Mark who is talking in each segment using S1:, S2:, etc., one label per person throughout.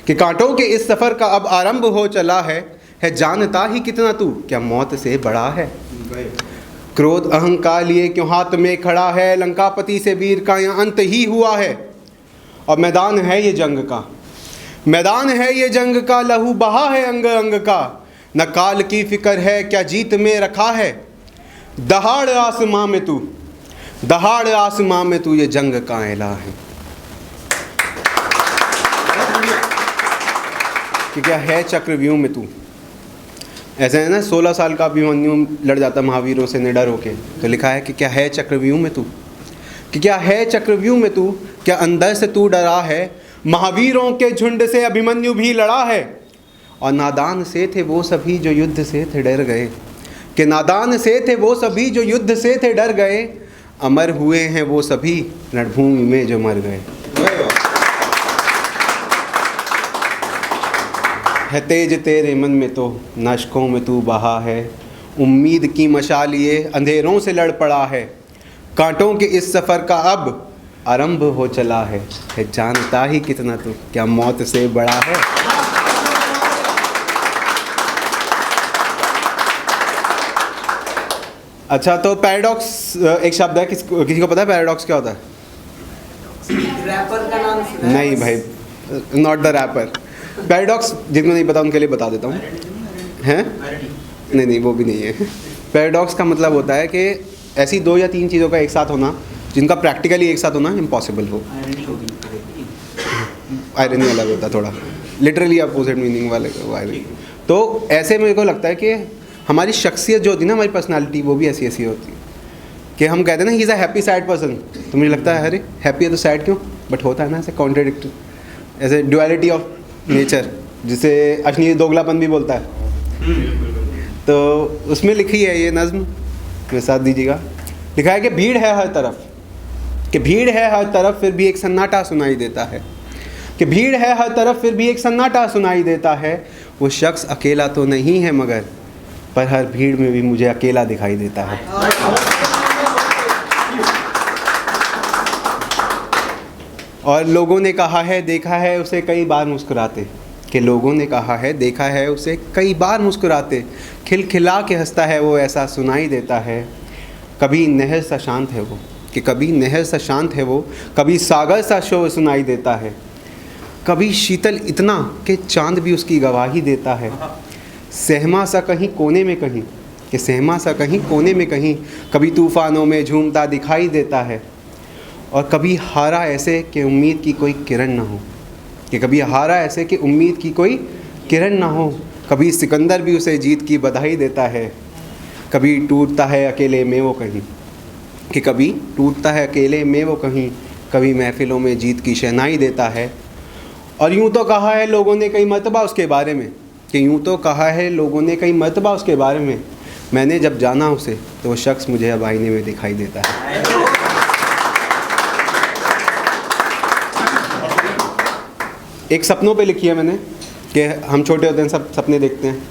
S1: कि कांटों के इस सफ़र का अब आरंभ हो चला है जानता ही कितना तू क्या मौत से बड़ा है। क्रोध अहंकार लिए क्यों हाथ में खड़ा है, लंकापति से वीर का यहाँ अंत ही हुआ है। और मैदान है ये जंग का, मैदान है ये जंग का, लहू बहा है अंग अंग का, न काल की फिक्र है क्या जीत में रखा है। दहाड़ आसमां में तू, दहाड़ आसमां में तू, ये जंग का एला है। कि क्या है चक्रव्यूह में तू। ऐसे है ना, 16 साल का अभिमन्यु लड़ जाता महावीरों से निडर होके, तो लिखा है कि क्या है चक्रव्यूह में तू, कि क्या है चक्रव्यूह में तू, क्या अंदर से तू डरा है। महावीरों के झुंड से अभिमन्यु भी लड़ा है, और नादान से थे वो सभी जो युद्ध से थे डर गए। कि नादान से थे वो सभी जो युद्ध से थे डर गए, अमर हुए हैं वो सभी रणभूमि में जो मर गए। है तेज तेरे मन में तो नाशकों में तू बहा है, उम्मीद की मशाल ये अंधेरों से लड़ पड़ा है। कांटों के इस सफ़र का अब आरंभ हो चला है जानता ही कितना तू क्या मौत से बड़ा है। अच्छा, तो पैराडॉक्स एक शब्द है, किसी को पता है पैराडॉक्स क्या होता है?
S2: रैपर का नाम सुना है?
S1: नहीं भाई, नॉट द रैपर। पैराडॉक्स जिनको नहीं पता उनके लिए बता देता हूँ। हैं? नहीं, वो भी नहीं है। पैराडॉक्स का मतलब होता है कि ऐसी 2 या 3 चीज़ों का एक साथ होना जिनका प्रैक्टिकली एक साथ होना इम्पॉसिबल हो। आयरनी अलग होता है थोड़ा, लिटरली अपोजिट मीनिंग वाले वो आयरनी। तो ऐसे मेरे को लगता है कि हमारी शख्सियत जो होती है ना, हमारी पर्सनालिटी, वो भी ऐसी ऐसी होती है कि हम कहते हैं ना he is a happy sad person, तो मुझे लगता है अरे हैप्पी है तो सैड क्यों, बट होता है ना ऐसे कॉन्ट्राडिक्टरी, ऐसे ड्युअलिटी ऑफ नेचर, जिसे अश्नीर दोगलापन भी बोलता है। तो उसमें लिखी है ये नज़्म, मेरे साथ दीजिएगा। लिखा है कि भीड़ है हर तरफ, कि भीड़ है हर तरफ फिर भी एक सन्नाटा सुनाई देता है, कि भीड़ है हर तरफ फिर भी एक सन्नाटा सुनाई देता है। वो शख्स अकेला तो नहीं है मगर, पर हर भीड़ में भी मुझे अकेला दिखाई देता है। और लोगों ने कहा है देखा है उसे कई बार मुस्कुराते, कि लोगों ने कहा है देखा है उसे कई बार मुस्कुराते, खिलखिला के हंसता है वो ऐसा सुनाई देता है। कभी नहर सा शांत है वो, कि कभी नहर सा शांत है वो, कभी सागर सा शोर सुनाई देता है। कभी शीतल इतना कि चांद भी उसकी गवाही देता है। सहमा सा कहीं कोने में कहीं, कि सहमा सा कहीं कोने में कहीं, कभी तूफ़ानों में झूमता दिखाई देता है। और कभी हारा ऐसे कि उम्मीद की कोई किरण ना हो, कि कभी हारा ऐसे कि उम्मीद की कोई किरण ना हो। कभी सिकंदर भी उसे जीत की बधाई देता है। कभी टूटता है अकेले में वो कहीं, कि कभी टूटता है अकेले में वो कहीं, कभी महफिलों में जीत की शहनाई देता है। और यूँ तो कहा है लोगों ने कई मरतबा उसके बारे में, कि यूँ तो कहा है लोगों ने कई मरतबा उसके बारे में, मैंने जब जाना उसे तो वो शख्स मुझे अब आईने में दिखाई देता है। एक सपनों पे लिखी है मैंने, कि हम छोटे होते हैं सब सपने देखते हैं,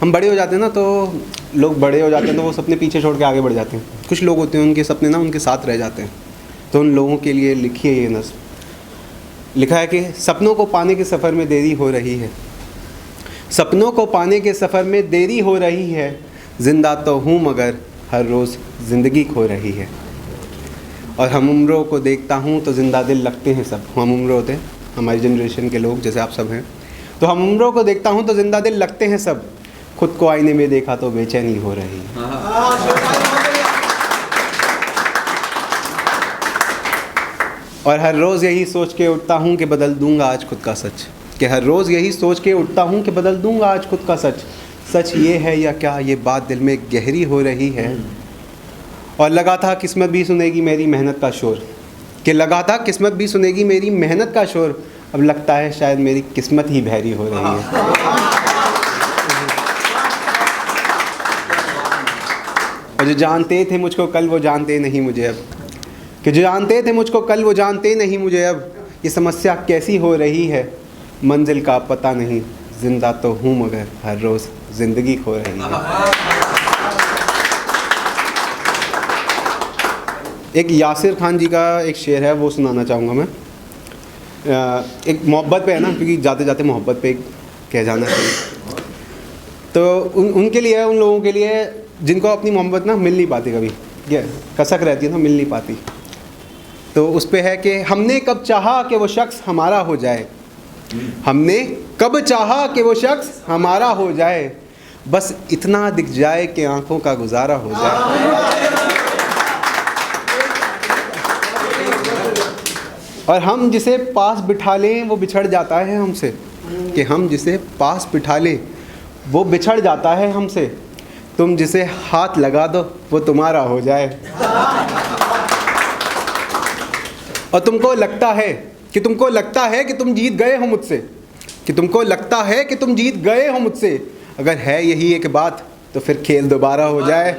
S1: हम बड़े हो जाते हैं ना, तो लोग बड़े हो जाते हैं तो वो सपने पीछे छोड़ के आगे बढ़ जाते हैं। कुछ लोग होते हैं उनके सपने ना उनके साथ रह जाते हैं, तो उन लोगों के लिए लिखी है ये नज़्म। लिखा है कि सपनों को पाने के सफ़र में देरी हो रही है, सपनों को पाने के सफ़र में देरी हो रही है, ज़िंदा तो हूँ मगर हर रोज़ ज़िंदगी खो रही है। और हम उम्रों को देखता हूँ तो ज़िंदा दिल लगते हैं सब, हम उम्र होते हैं हमारी जनरेशन के लोग जैसे आप सब हैं, तो हम उम्रों को देखता हूँ तो ज़िंदा दिल लगते हैं सब, खुद को आईने में देखा तो बेचैनी हो रही है। और हर रोज़ यही सोच के उठता हूँ कि बदल दूंगा आज खुद का सच, कि हर रोज़ यही सोच के उठता हूँ कि बदल दूंगा आज खुद का सच। सच ये है या क्या ये बात दिल में गहरी हो रही है। और लगा था किस्मत भी सुनेगी मेरी मेहनत का शोर, कि लगा था किस्मत भी सुनेगी मेरी मेहनत का शोर, अब लगता है शायद मेरी किस्मत ही बहरी हो रही है। और जो जानते थे मुझको कल वो जानते नहीं मुझे अब, कि जो जानते थे मुझको कल वो जानते नहीं मुझे अब। ये समस्या कैसी हो रही है मंजिल का पता नहीं, ज़िंदा तो हूँ मगर हर रोज़ ज़िंदगी खो रही है। एक यासिर खान जी का एक शेर है वो सुनाना चाहूँगा मैं, एक मोहब्बत पे है ना, क्योंकि जाते जाते मोहब्बत पे कह जाना चाहिए। तो उनके लिए, उन लोगों के लिए जिनको अपनी मोहब्बत ना मिल नहीं पाती, कभी ये कसक रहती है ना, मिल नहीं पाती, तो उस पे है कि हमने कब चाहा कि वो शख्स हमारा हो जाए, हमने कब चाहा कि वो शख्स हमारा हो जाए, बस इतना दिख जाए कि आंखों का गुजारा हो जाए। और हम जिसे पास बिठा लें वो बिछड़ जाता है हमसे, कि हम जिसे पास बिठा लें वो बिछड़ जाता है हमसे, तुम जिसे हाथ लगा दो वो तुम्हारा हो जाए। और तुमको लगता है कि तुम जीत गए हो मुझसे, कि तुमको लगता है कि तुम जीत गए हो मुझसे, अगर है यही एक बात तो फिर खेल दोबारा हो जाए।